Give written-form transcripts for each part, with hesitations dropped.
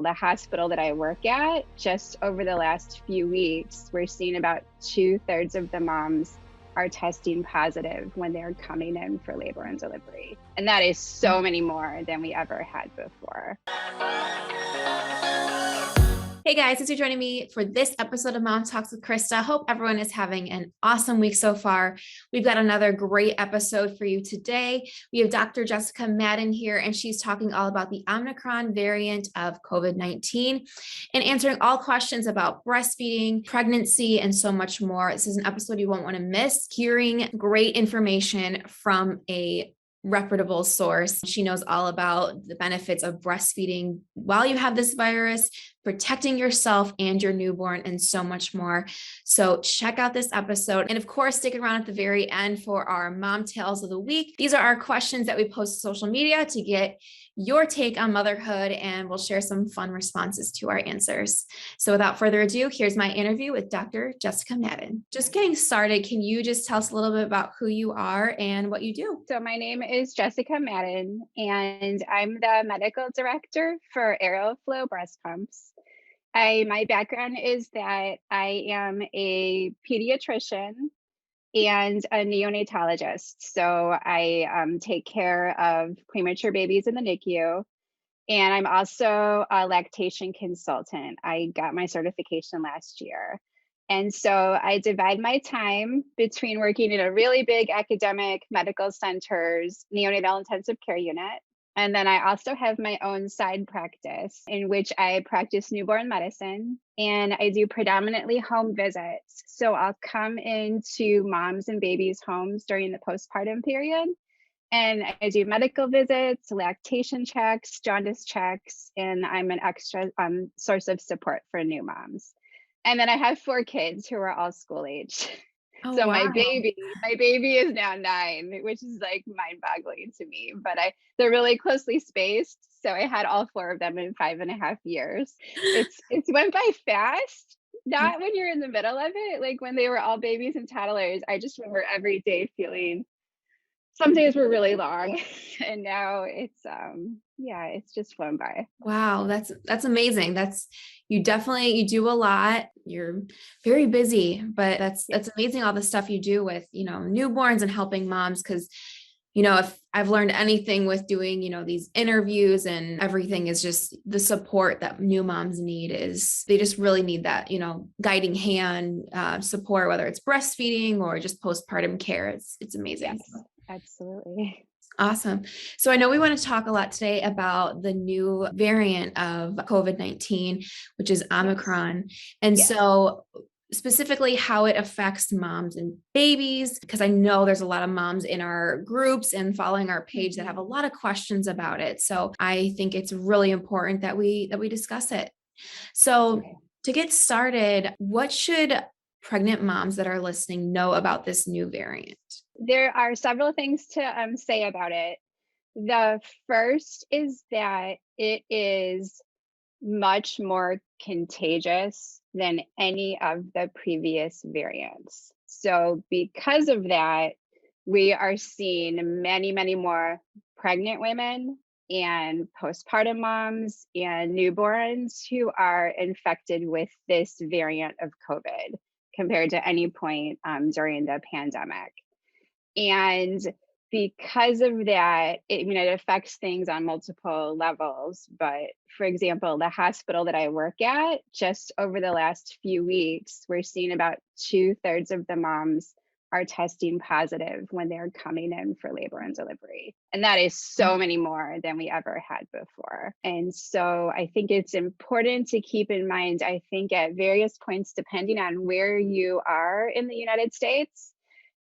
The hospital that I work at, just over the last few weeks, we're seeing about 2/3 of the moms are testing positive when they're coming in for labor and delivery. And that is so many more than we ever had before. Hey guys, thanks for joining me for this episode of MomTalks with Christa. Hope everyone is having an awesome week so far. We've got another great episode for you today. We have Dr. Jessica Madden here, and she's talking all about the Omicron variant of COVID-19 and answering all questions about breastfeeding, pregnancy, and so much more. This is an episode you won't want to miss. Hearing great information from a reputable source. She knows all about the benefits of breastfeeding while you have this virus, protecting yourself and your newborn, and so much more. So check out this episode. And of course, stick around at the very end for our Mom Tales of the Week. These are our questions that we post to social media to get your take on motherhood, and we'll share some fun responses to our answers. So without further ado, here's my interview with Dr. Jessica Madden. Just getting started, can you just tell us a little bit about who you are and what you do? So my name is Jessica Madden, and I'm the medical director for Aeroflow breast pumps. My background is that I am a pediatrician and a neonatologist. So I take care of premature babies in the NICU. And I'm also a lactation consultant. I got my certification last year. And so I divide my time between working in a really big academic medical center's neonatal intensive care unit. And then I also have my own side practice in which I practice newborn medicine, and I do predominantly home visits. So I'll come into moms and babies' homes during the postpartum period, and I do medical visits, lactation checks, jaundice checks, and I'm an extra source of support for new moms. And then I have 4 kids who are all school age. Oh, So wow. my baby is now 9, which is like mind-boggling to me, but they're really closely spaced. So I had all 4 of them in 5.5 years. It's went by fast, not when you're in the middle of it. Like when they were all babies and toddlers, I just remember every day feeling some days were really long, and now it's just flown by. Wow, that's amazing. You do a lot. You're very busy, but that's amazing all the stuff you do with, newborns and helping moms, because if I've learned anything with doing, these interviews and everything, is just the support that new moms need. Is they just really need that, guiding hand, support, whether it's breastfeeding or just postpartum care. It's amazing. Yes, absolutely. Awesome. So I know we want to talk a lot today about the new variant of COVID-19, which is Omicron. And so specifically how it affects moms and babies, because I know there's a lot of moms in our groups and following our page that have a lot of questions about it. So I think it's really important that we discuss it. So to get started, what should pregnant moms that are listening know about this new variant? There are several things to say about it. The first is that it is much more contagious than any of the previous variants. So because of that, we are seeing many, many more pregnant women and postpartum moms and newborns who are infected with this variant of COVID compared to any point during the pandemic. And because of that, it affects things on multiple levels. But for example, the hospital that I work at, just over the last few weeks, we're seeing about 2/3 of the moms are testing positive when they're coming in for labor and delivery. And that is so many more than we ever had before. And so I think it's important to keep in mind, I think at various points, depending on where you are in the United States,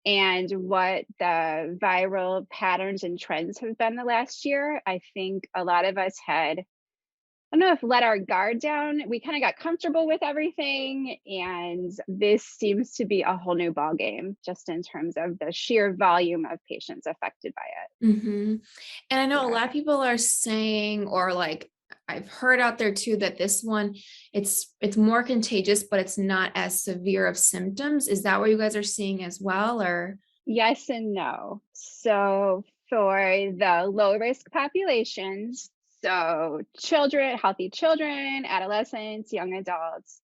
and what the viral patterns and trends have been the last year, I think a lot of us had, I don't know if let our guard down. We kind of got comfortable with everything. And this seems to be a whole new ballgame just in terms of the sheer volume of patients affected by it. Mm-hmm. And I know a lot of people are saying, or like I've heard out there too, that this one, it's more contagious, but it's not as severe of symptoms. Is that what you guys are seeing as well, or? Yes and no. So for the low risk populations, So children, healthy children, adolescents, young adults,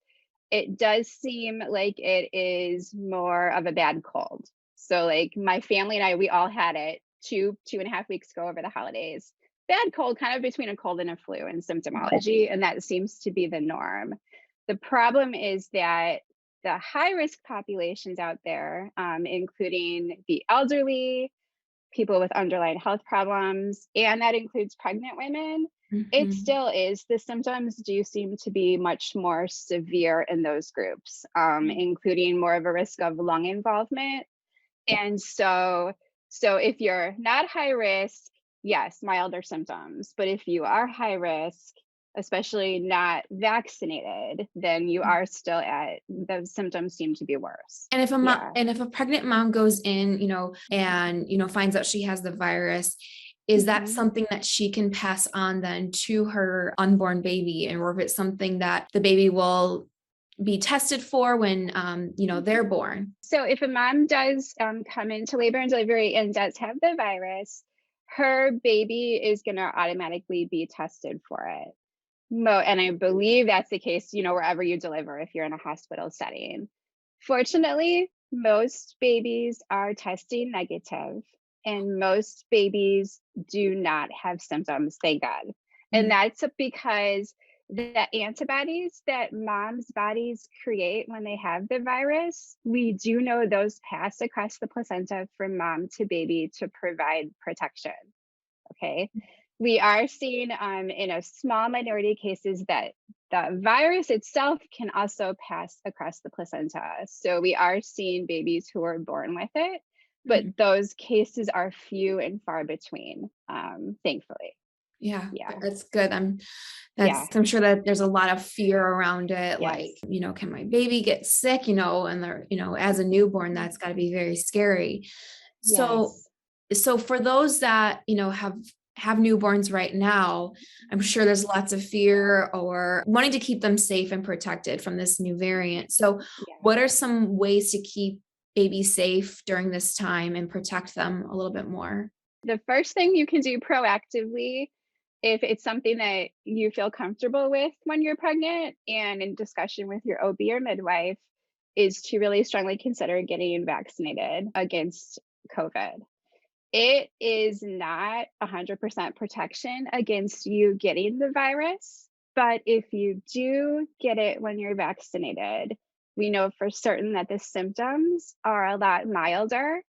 it does seem like it is more of a bad cold. So like my family and I, we all had it 2.5 weeks ago over the holidays. Bad cold, kind of between a cold and a flu in symptomology, and that seems to be the norm. The problem is that the high risk populations out there, including the elderly, people with underlying health problems, and that includes pregnant women, it Mhm. still is. The symptoms do seem to be much more severe in those groups, including more of a risk of lung involvement. And so if you're not high risk, yes, milder symptoms. But if you are high risk, especially not vaccinated, then you are still at the symptoms seem to be worse. And if a mom, Yeah. and if a pregnant mom goes in, and, finds out she has the virus, is that Mhm. something that she can pass on then to her unborn baby? And or if it's something that the baby will be tested for when, they're born? So if a mom does come into labor and delivery and does have the virus, her baby is going to automatically be tested for it. And I believe that's the case, wherever you deliver, if you're in a hospital setting. Fortunately, most babies are testing negative, and most babies do not have symptoms, thank God. And Mhm. that's because the antibodies that moms' bodies create when they have the virus, we do know those pass across the placenta from mom to baby to provide protection. Okay. We are seeing in a small minority cases that the virus itself can also pass across the placenta. So we are seeing babies who are born with it, but Mhm. those cases are few and far between, thankfully. Yeah, Yeah. that's good. Yeah. I'm sure that there's a lot of fear around it. Like, Yes. can my baby get sick, and they're, as a newborn, Mhm. that's got to be very scary. So, Yes. so for those that, have newborns right now, I'm sure there's lots of fear or wanting to keep them safe and protected from this new variant. So, Yeah. what are some ways to keep babies safe during this time and protect them a little bit more? The first thing you can do proactively, if it's something that you feel comfortable with when you're pregnant and in discussion with your OB or midwife, is to really strongly consider getting vaccinated against COVID. It is not 100% protection against you getting the virus, but if you do get it when you're vaccinated, we know for certain that the symptoms are a lot milder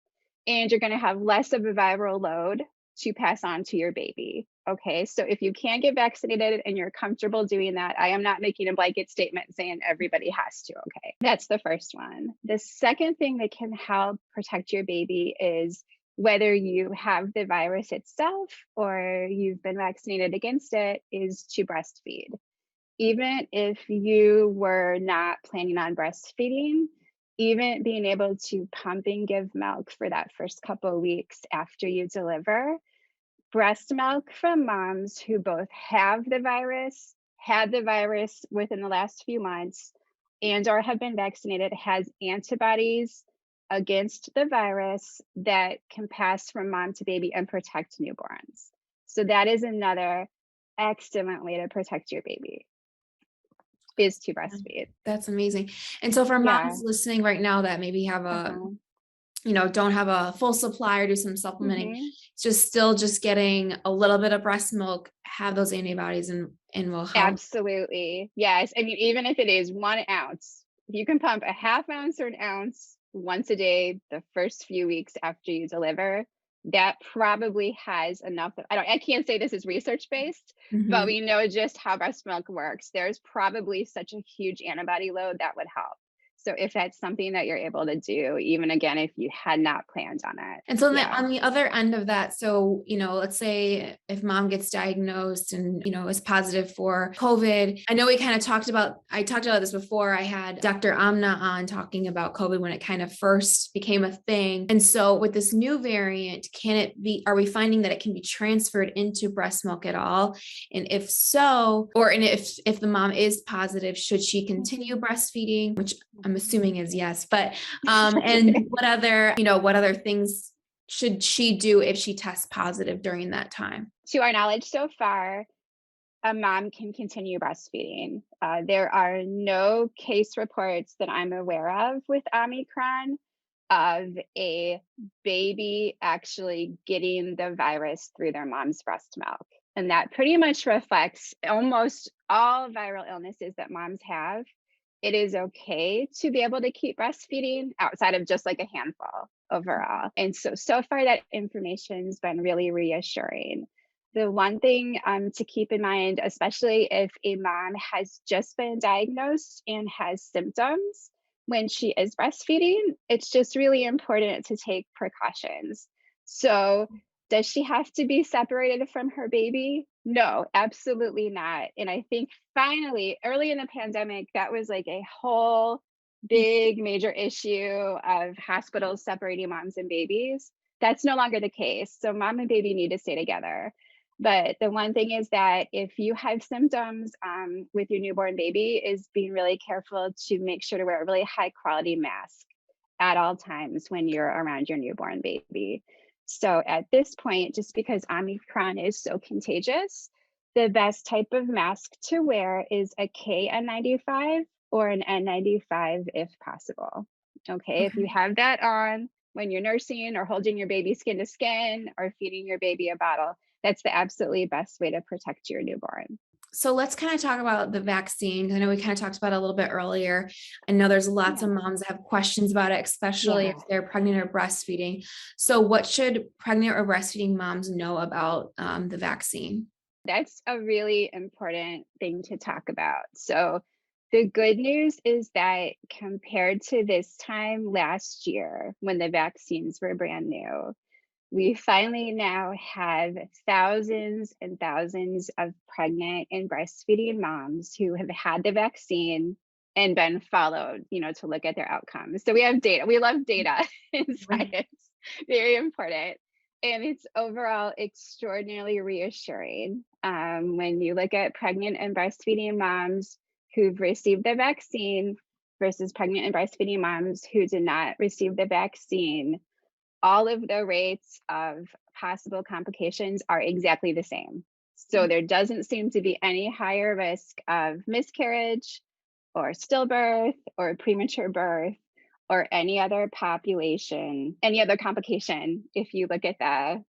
and you're going to have less of a viral load to pass on to your baby. Okay, so if you can get vaccinated and you're comfortable doing that, I am not making a blanket statement saying everybody has to. Okay, that's the first one. The second thing that can help protect your baby is whether you have the virus itself or you've been vaccinated against it, is to breastfeed. Even if you were not planning on breastfeeding, even being able to pump and give milk for that first couple of weeks after you deliver, breast milk from moms who both have the virus, had the virus within the last few months, and or have been vaccinated has antibodies against the virus that can pass from mom to baby and protect newborns. So that is another excellent way to protect your baby, is to breastfeed. That's amazing. And so for Yeah. moms listening right now that maybe have Uh-huh. don't have a full supply or do some supplementing, Mhm. just getting a little bit of breast milk, have those antibodies and will help. Absolutely. Yes. I mean, even if it is 1 ounce, if you can pump a half ounce or an ounce once a day, the first few weeks after you deliver, that probably has enough. I can't say this is research based, but Mhm. we know just how breast milk works. There's probably such a huge antibody load that would help. So if that's something that you're able to do, even again, if you had not planned on it. And so on Yeah. the other end of that, so, let's say if mom gets diagnosed and, is positive for COVID. I know I talked about this before. I had Dr. Amna on talking about COVID when it kind of first became a thing. And so with this new variant, are we finding that it can be transferred into breast milk at all? And if so, and if the mom is positive, should she continue Mhm. breastfeeding, which I'm assuming is yes, but and what other things should she do if she tests positive during that time? To our knowledge so far, a mom can continue breastfeeding. There are no case reports that I'm aware of with Omicron of a baby actually getting the virus through their mom's breast milk. And that pretty much reflects almost all viral illnesses that moms have. It is okay to be able to keep breastfeeding outside of just like a handful overall. And so far that information's been really reassuring. The one thing to keep in mind, especially if a mom has just been diagnosed and has symptoms when she is breastfeeding, it's just really important to take precautions. So, does she have to be separated from her baby? No, absolutely not. And I think finally, early in the pandemic, that was like a whole big major issue of hospitals separating moms and babies. That's no longer the case. So, mom and baby need to stay together. But the one thing is that if you have symptoms with your newborn baby, is being really careful to make sure to wear a really high quality mask at all times when you're around your newborn baby. So at this point, just because Omicron is so contagious, the best type of mask to wear is a KN95 or an N95 if possible. Okay, if you Okay. have that on when you're nursing or holding your baby skin to skin or feeding your baby a bottle, that's the absolutely best way to protect your newborn. So let's kind of talk about the vaccine. I know we kind of talked about it a little bit earlier. I know there's lots Yeah. of moms that have questions about it, especially if Yeah. they're pregnant or breastfeeding. So what should pregnant or breastfeeding moms know about the vaccine? That's a really important thing to talk about. So, the good news is that compared to this time last year when the vaccines were brand new, we finally now have thousands and thousands of pregnant and breastfeeding moms who have had the vaccine and been followed, to look at their outcomes. So we have data. We love data in Right. science, very important. And it's overall extraordinarily reassuring when you look at pregnant and breastfeeding moms who've received the vaccine versus pregnant and breastfeeding moms who did not receive the vaccine. All of the rates of possible complications are exactly the same. So there doesn't seem to be any higher risk of miscarriage or stillbirth or premature birth or any other any other complication if you look at the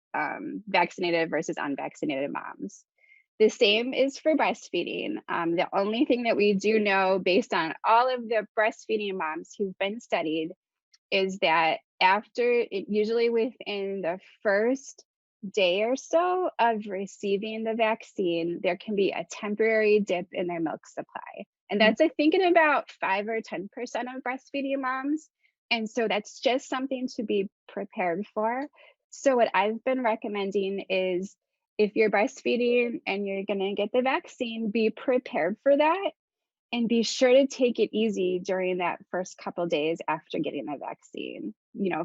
vaccinated versus unvaccinated moms. The same is for breastfeeding. The only thing that we do know based on all of the breastfeeding moms who've been studied is that usually within the first day or so of receiving the vaccine, there can be a temporary dip in their milk supply. And Mhm. that's, I think, in about 5 or 10% of breastfeeding moms. And so that's just something to be prepared for. So, what I've been recommending is if you're breastfeeding and you're going to get the vaccine, be prepared for that and be sure to take it easy during that first couple days after getting the vaccine.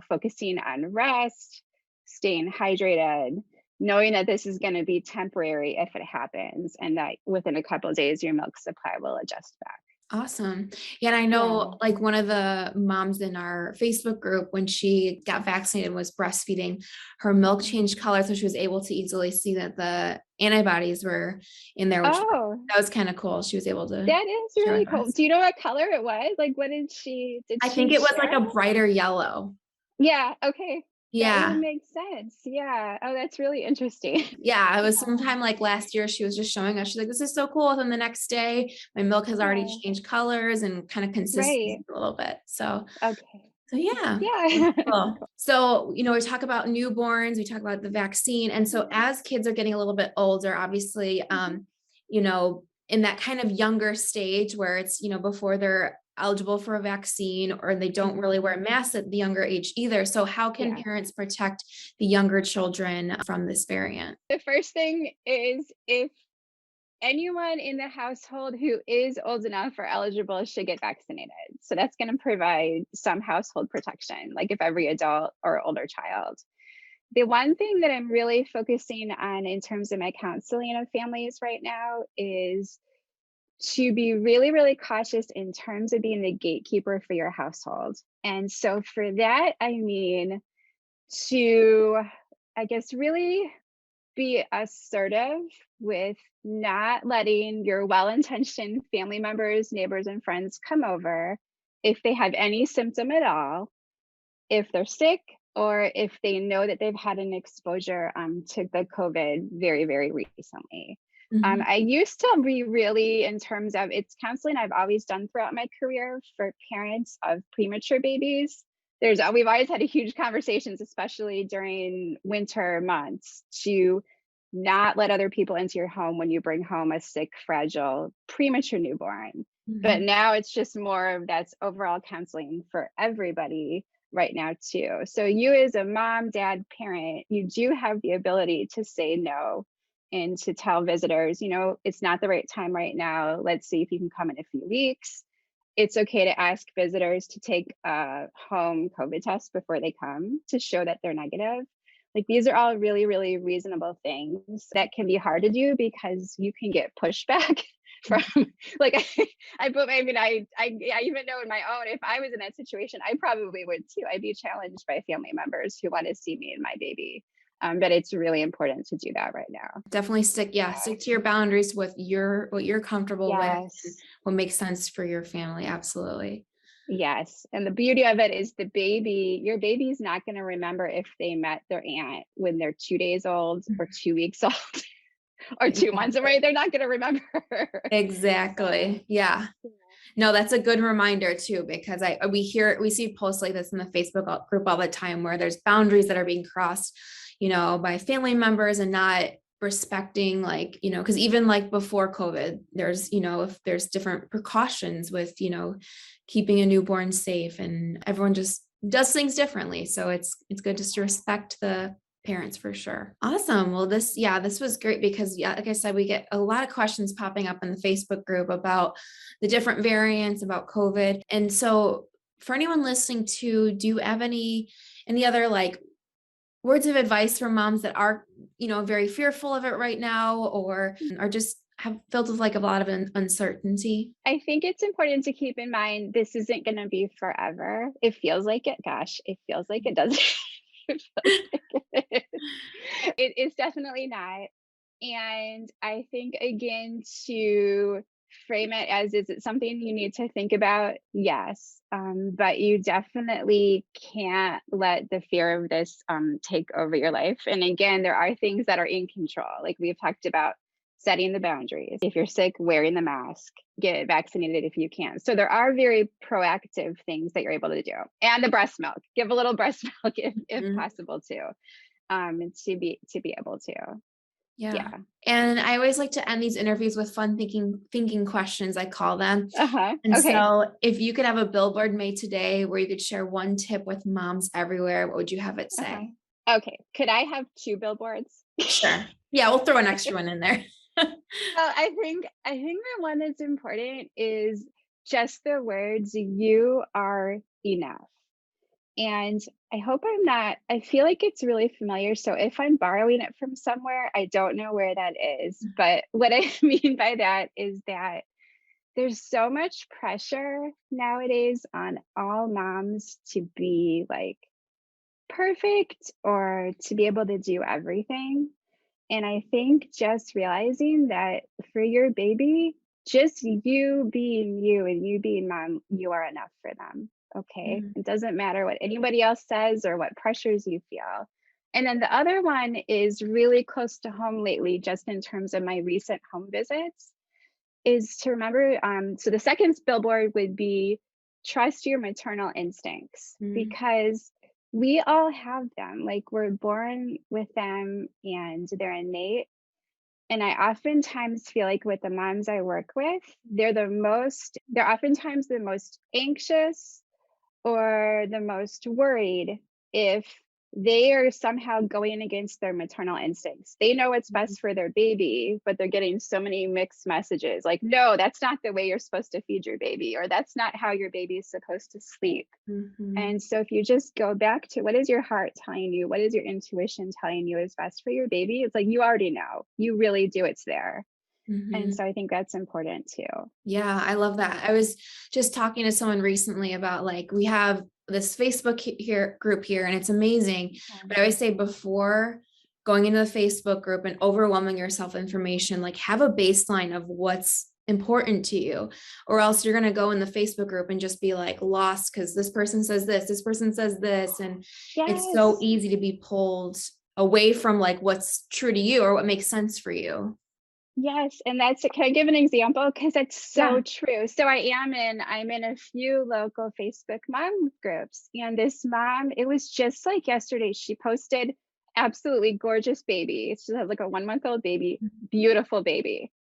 Focusing on rest, staying hydrated, knowing that this is going to be temporary if it happens, and that within a couple of days your milk supply will adjust back. Awesome. Yeah, and I Yeah. know like one of the moms in our Facebook group, when she got vaccinated and was breastfeeding, her milk changed color. So she was able to easily see that the antibodies were in there, which Oh, that was kind of cool. She was able to that is share really with cool. us. Do you know what color it was? Like, what did I she think it was like share? a brighter yellow. Yeah. Okay. That would Yeah. make sense. Yeah. Oh, that's really interesting. Yeah, it was Yeah. sometime like last year. She was just showing us, she's like, this is so cool. And then the next day, my milk has already Yeah. changed colors and kind of consistency Right. a little bit. Okay. So yeah, Yeah. cool. So, we talk about newborns, we talk about the vaccine. And so as kids are getting a little bit older, obviously, Mhm. in that kind of younger stage where it's, before they're eligible for a vaccine or they don't really wear Mhm. masks at the younger age either. So how can Yeah. parents protect the younger children from this variant? The first thing is if anyone in the household who is old enough or eligible should get vaccinated. So that's going to provide some household protection, like if every adult or older child. The one thing that I'm really focusing on in terms of my counseling of families right now is to be really, really cautious in terms of being the gatekeeper for your household. And so for that, I mean to, I guess, really be assertive with not letting your well-intentioned family members, neighbors, and friends come over if they have any symptom at all, if they're sick, or if they know that they've had an exposure to the COVID very, very recently. Mhm. I used to be really, in terms of it's counseling I've always done throughout my career for parents of premature babies. We've always had a huge conversations, especially during winter months, to not let other people into your home when you bring home a sick, fragile, premature newborn. But Mhm. now it's just more of that's overall counseling for everybody right now too. So you as a mom, dad, parent, you do have the ability to say no and to tell visitors, it's not the right time right now. Let's see if you can come in a few weeks. It's okay to ask visitors to take a home COVID test before they come to show that they're negative. Like these are all really, really reasonable things that can be hard to do because you can get pushback from like I even know in my own, if I was in that situation, I probably would too. I'd be challenged by family members who want to see me and my baby. But it's really important to do that right now. Definitely stick to your boundaries with what you're comfortable with and Yes. what makes sense for your family. Absolutely. Yes. And the beauty of it is your baby's not going to remember if they met their aunt when they're 2 days old or 2 weeks old or 2 months Exactly. away. They're not going to remember. So, Exactly. Yeah. yeah. No, that's a good reminder too, because we see posts like this in the Facebook group all the time where there's boundaries that are being crossed, by family members and not respecting, like, because even like before COVID, there's, if there's different precautions with, keeping a newborn safe, and everyone just does things differently. So it's good just to respect the parents for sure. Awesome. Well, this was great because, yeah, like I said, we get a lot of questions popping up in the Facebook group about the different variants, about COVID. And so for anyone listening to, do you have any other like words of advice for moms that are, very fearful of it right now, or are just have filled with like a lot of uncertainty? I think it's important to keep in mind this isn't going to be forever. It feels like it. Gosh, it feels like it doesn't. It feels like it is. It is definitely not. And I think, again, to frame it as, is it something you need to think about? Yes. But you definitely can't let the fear of this take over your life. And again, there are things that are in control. Like we've talked about, setting the boundaries. If you're sick, wearing the mask, get vaccinated if you can. So there are very proactive things that you're able to do. And the breast milk, give a little breast milk if Mhm. possible too, to be able to. Yeah. Yeah. And I always like to end these interviews with fun thinking questions, I call them. Uh-huh. And Okay. so if you could have a billboard made today where you could share one tip with moms everywhere, what would you have it Uh-huh. say? Okay. Could I have two billboards? Sure. Yeah, we'll throw an extra one in there. Well, I think the one that's important is just the words, you are enough. And I feel like it's really familiar. So if I'm borrowing it from somewhere, I don't know where that is. But what I mean by that is that there's so much pressure nowadays on all moms to be like perfect or to be able to do everything. And I think just realizing that for your baby, just you being you and you being mom, you are enough for them. Okay. Mhm. It doesn't matter what anybody else says or what pressures you feel. And then the other one is really close to home lately, just in terms of my recent home visits, is to remember. So the second billboard would be trust your maternal instincts Mhm. because we all have them. Like we're born with them and they're innate. And I oftentimes feel like with the moms I work with, they're oftentimes the most anxious or the most worried if they are somehow going against their maternal instincts. They know what's Mhm. best for their baby, but they're getting so many mixed messages like, no, that's not the way you're supposed to feed your baby, or that's not how your baby is supposed to sleep. Mhm. And so if you just go back to what is your heart telling you, what is your intuition telling you is best for your baby, it's like you already know. You really do. It's there. And Mhm. so I think that's important too. Yeah, I love that. I was just talking to someone recently about like we have this Facebook here group here and it's amazing. Um, But I always say before going into the Facebook group and overwhelming yourself with information. Like, have a baseline of what's important to you, or else you're going to go in the Facebook group and just be like lost because this person says this person says this. And it's so Yes. easy to be pulled away from like what's true to you or what makes sense for you. Yes, and can I give an example? Because it's Yeah. so true. So I'm in a few local Facebook mom groups, and this mom, it was just like yesterday, she posted absolutely gorgeous baby. She has like a 1-month-old baby, beautiful baby,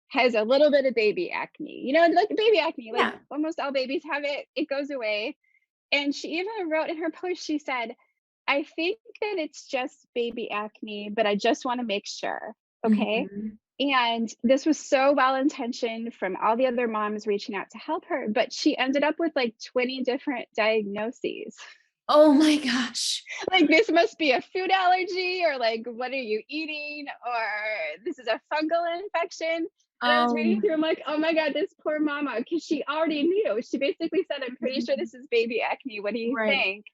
has a little bit of baby acne. Like baby acne, like Yeah. almost all babies have it. It goes away. And she even wrote in her post, she said, "I think that it's just baby acne, but I just want to make sure." Okay. Mhm. And this was so well intentioned from all the other moms reaching out to help her, but she ended up with like 20 different diagnoses. Oh my gosh. Like, this must be a food allergy, or like, what are you eating? Or this is a fungal infection. And I was reading Um, through, I'm like, oh my God, this poor mama, because she already knew. She basically said, "I'm pretty sure Mhm. this is baby acne. What do you Right. think?"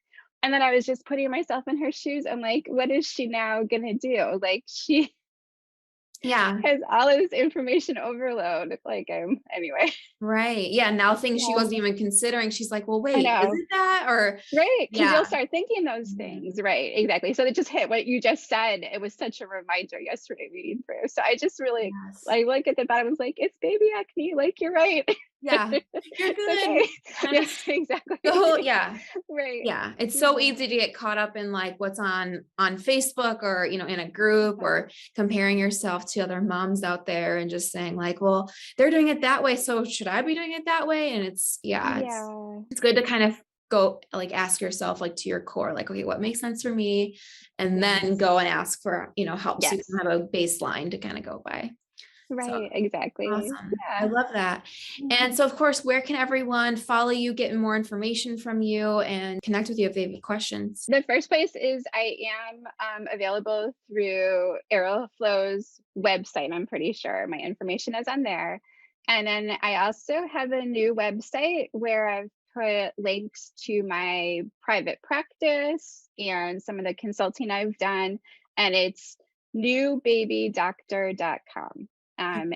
And then I was just putting myself in her shoes. I'm like, what is she now gonna do? Like, she Yeah. has all of this information overload. Like, anyway. Right. Yeah. Now things she Yeah, wasn't even considering. She's like, well, I wait, is know. it that? Or Right, because you'll yeah. start thinking those Mhm. things, right, exactly, so it just hit what you just said. It was such a reminder yesterday reading through, so I just really, Yes. I like at the bottom, was like, "It's baby acne, like, you're right." Yeah. You're It's good. okay. Yeah, Just go. exactly. Yeah. Right. Yeah, it's so Yeah, easy to get caught up in like what's on Facebook or in a group, yeah. or comparing yourself to other moms out there and just saying like, well, they're doing it that way, so should I be doing it that way? And Yeah. it's good to kind of go like ask yourself like to your core, like, okay, what makes sense for me? And then Yes. go and ask for, help so you Yes. can have a baseline to kind of go by. So Right, exactly. awesome. I Yeah. love that. And so, of course, where can everyone follow you, get more information from you, and connect with you if they have any questions? The first place is I am available through Aeroflow's website. I'm pretty sure my information is on there. And then I also have a new website where I've put links to my private practice and some of the consulting I've done. And it's newbabydoctor.com.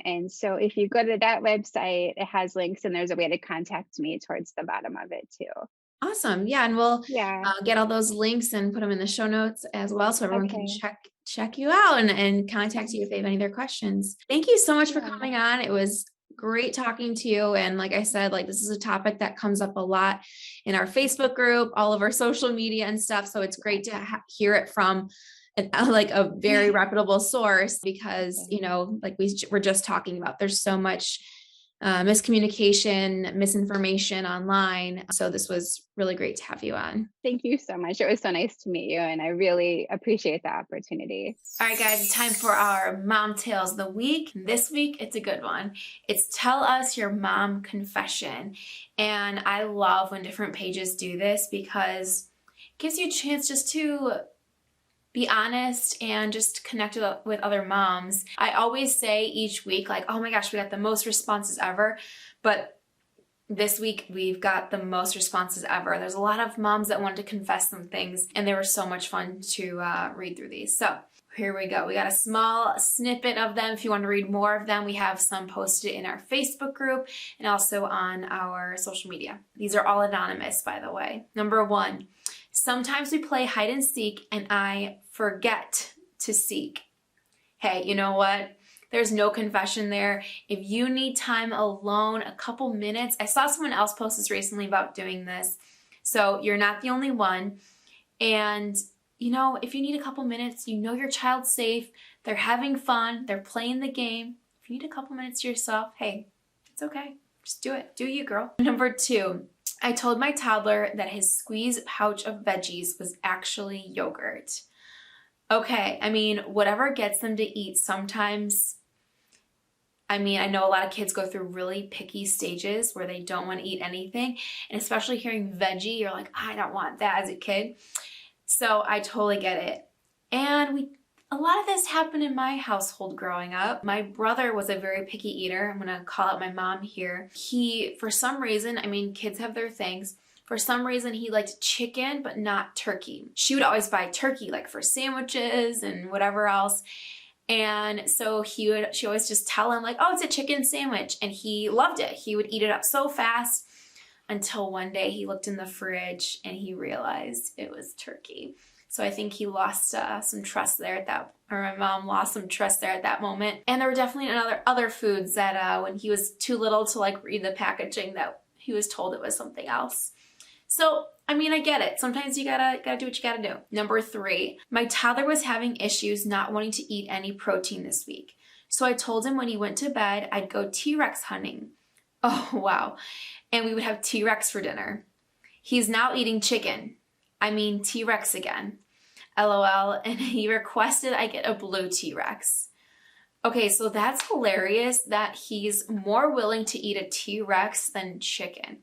And so if you go to that website, it has links and there's a way to contact me towards the bottom of it too. Awesome. Yeah, and we'll Yeah. get all those links and put them in the show notes as well, so everyone can Okay. check you out and contact you if they have any other questions. Thank you so much for Yeah. coming on. It was great talking to you. And like I said, like this is a topic that comes up a lot in our Facebook group, all of our social media and stuff. So it's great to hear it from like a very reputable source, because Okay. like we were just talking about, there's so much miscommunication, misinformation online. So this was really great to have you on. Thank you so much. It was so nice to meet you, and I really appreciate the opportunity. All right, guys, it's time for our Mom Tales of the Week. This week, it's a good one. It's Tell Us Your Mom Confession. And I love when different pages do this because it gives you a chance just to be honest and just connect with other moms. I always say each week, like, oh my gosh, we got the most responses ever. But this week, we've got the most responses ever. There's a lot of moms that wanted to confess some things, and they were so much fun to read through these. So here we go. We got a small snippet of them. If you want to read more of them, we have some posted in our Facebook group and also on our social media. These are all anonymous, by the way. Number 1, sometimes we play hide and seek and I forget to seek. Hey, you know what? There's no confession there. If you need time alone, a couple minutes. I saw someone else post this recently about doing this. So you're not the only one. And if you need a couple minutes, your child's safe, they're having fun, they're playing the game. If you need a couple minutes to yourself, hey, it's okay. Just do it. Do you, girl. Number 2, I told my toddler that his squeeze pouch of veggies was actually yogurt. Okay, whatever gets them to eat sometimes. I know a lot of kids go through really picky stages where they don't want to eat anything. And especially hearing veggie, you're like, I don't want that as a kid. So I totally get it. And a lot of this happened in my household growing up. My brother was a very picky eater. I'm going to call out my mom here. He, for some reason, kids have their things, For some reason, he liked chicken, but not turkey. She would always buy turkey, like for sandwiches and whatever else. And so she always just tell him like, oh, it's a chicken sandwich. And he loved it. He would eat it up so fast until one day he looked in the fridge and he realized it was turkey. So I think he lost some trust there or my mom lost some trust there at that moment. And there were definitely other foods that when he was too little to like read the packaging, that he was told it was something else. So, I mean, I get it. Sometimes you gotta do what you gotta do. Number 3, my toddler was having issues not wanting to eat any protein this week. So I told him when he went to bed, I'd go T-Rex hunting. Oh, wow. And we would have T-Rex for dinner. He's now eating chicken. I mean, T-Rex again. LOL. And he requested I get a blue T-Rex. Okay, so that's hilarious that he's more willing to eat a T-Rex than chicken.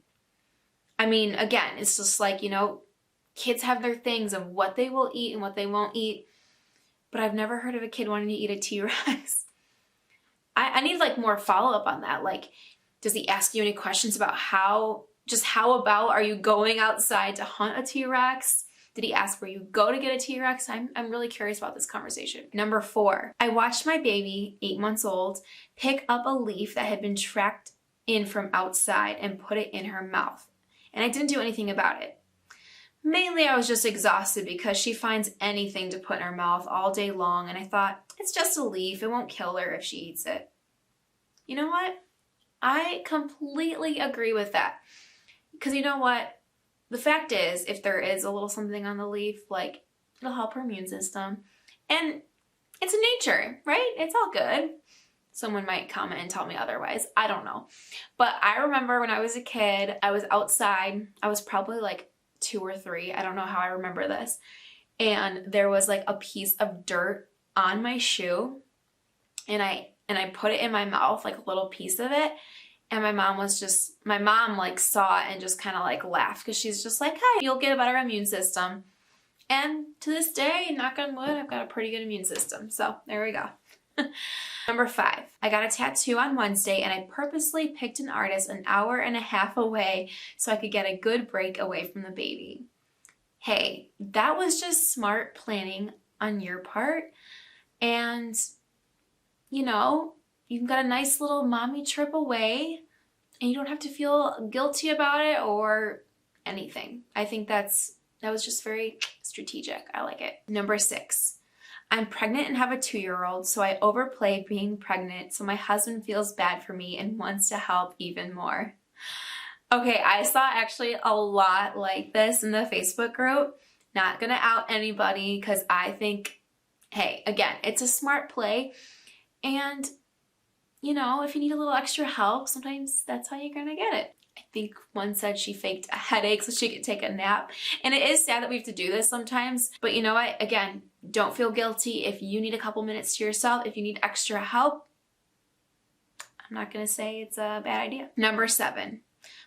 I mean, again, it's just like, kids have their things of what they will eat and what they won't eat. But I've never heard of a kid wanting to eat a T-Rex. I need like more follow-up on that. Like, does he ask you any questions about how about are you going outside to hunt a T-Rex? Did he ask where you go to get a T-Rex? I'm really curious about this conversation. Number 4, I watched my baby, 8 months old, pick up a leaf that had been tracked in from outside and put it in her mouth. And I didn't do anything about it. Mainly I was just exhausted because she finds anything to put in her mouth all day long. And I thought, it's just a leaf. It won't kill her if she eats it. You know what? I completely agree with that. Because you know what? The fact is, if there is a little something on the leaf, like, it'll help her immune system. And it's in nature, right? It's all good. Someone might comment and tell me otherwise. I don't know. But I remember when I was a kid, I was outside. I was probably like 2 or 3. I don't know how I remember this. And there was like a piece of dirt on my shoe. And I put it in my mouth, like a little piece of it. And my mom like saw it and just kind of like laughed because she's just like, hey, you'll get a better immune system. And to this day, knock on wood, I've got a pretty good immune system. So there we go. Number 5, I got a tattoo on Wednesday and I purposely picked an artist an hour and a half away so I could get a good break away from the baby. Hey, that was just smart planning on your part. And, you've got a nice little mommy trip away and you don't have to feel guilty about it or anything. I think that was just very strategic. I like it. Number 6, I'm pregnant and have a 2-year-old, so I overplay being pregnant so my husband feels bad for me and wants to help even more. Okay, I saw actually a lot like this in the Facebook group. Not gonna out anybody because I think, hey, again, it's a smart play. And, if you need a little extra help, sometimes that's how you're gonna get it. I think one said she faked a headache so she could take a nap. And it is sad that we have to do this sometimes. But you know what? Again, don't feel guilty if you need a couple minutes to yourself. If you need extra help, I'm not going to say it's a bad idea. Number 7,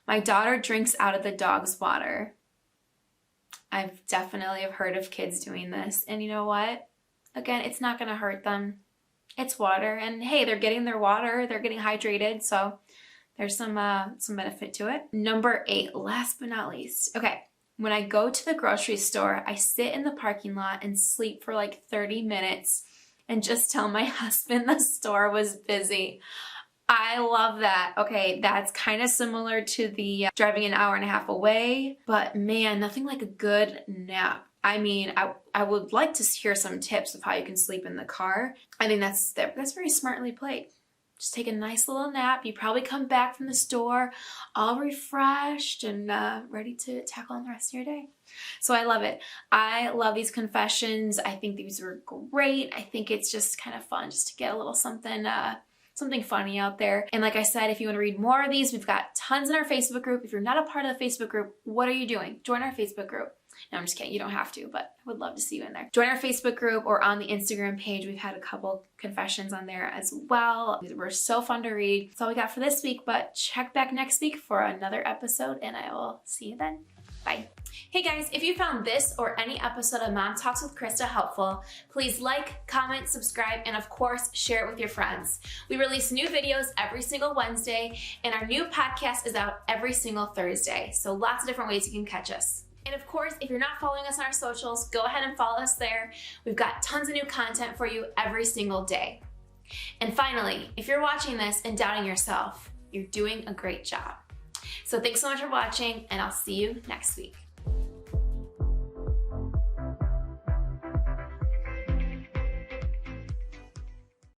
my daughter drinks out of the dog's water. I've definitely have heard of kids doing this. And you know what? Again, it's not going to hurt them. It's water. And hey, they're getting their water. They're getting hydrated. So there's some benefit to it. Number 8, last but not least. Okay, when I go to the grocery store, I sit in the parking lot and sleep for like 30 minutes and just tell my husband the store was busy. I love that. Okay, that's kind of similar to the driving an hour and a half away, but man, nothing like a good nap. I mean, I would like to hear some tips of how you can sleep in the car. I think that's very smartly played. Just take a nice little nap. You probably come back from the store all refreshed and ready to tackle on the rest of your day. So I love it. I love these confessions. I think these were great. I think it's just kind of fun just to get a little something funny out there. And like I said, if you want to read more of these, we've got tons in our Facebook group. If you're not a part of the Facebook group, what are you doing? Join our Facebook group. No, I'm just kidding. You don't have to, but I would love to see you in there. Join our Facebook group or on the Instagram page. We've had a couple confessions on there as well. These were so fun to read. That's all we got for this week, but check back next week for another episode and I will see you then. Bye. Hey guys, if you found this or any episode of Mom Talks with Christa helpful, please like, comment, subscribe, and of course, share it with your friends. We release new videos every single Wednesday, and our new podcast is out every single Thursday. So lots of different ways you can catch us. And of course, if you're not following us on our socials, go ahead and follow us there. We've got tons of new content for you every single day. And finally, if you're watching this and doubting yourself, you're doing a great job. So thanks so much for watching, and I'll see you next week.